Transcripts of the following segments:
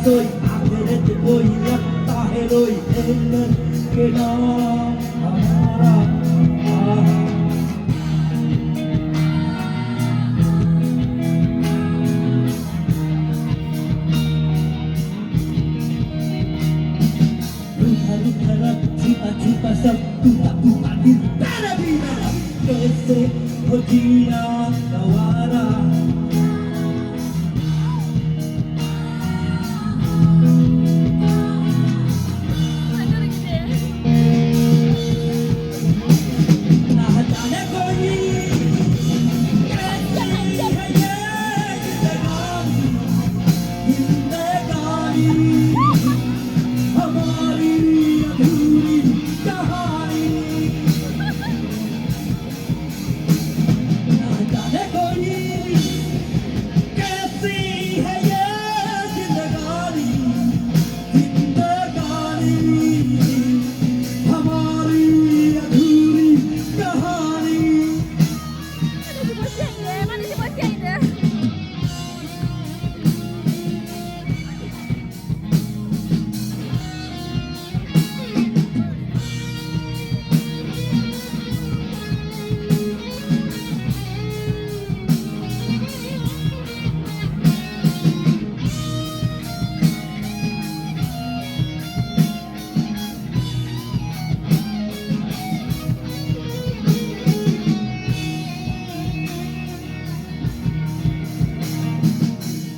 सोई आखिरत कोई लगता है रोई एलन के नाम हमारा आहा छुपा छुपा सब टूटा टूटा दिल तेरा भी मेरा कैसे हो जीना गवारा ना जाने कोई कैसे है ये जिंदगानी हमारी अधूरी कहानी ना जाने कोई कैसी है ये जिंदगानी हमारी अधूरी कहानी Mana si bocah dia?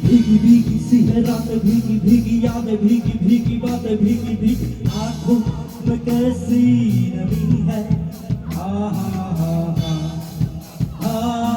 भीगी भीगी सी है रात भीगी भीगी यादें भीगी भीगी बातें भीगी भीगी आंखों में कैसी नमी है हा हा हा हा हा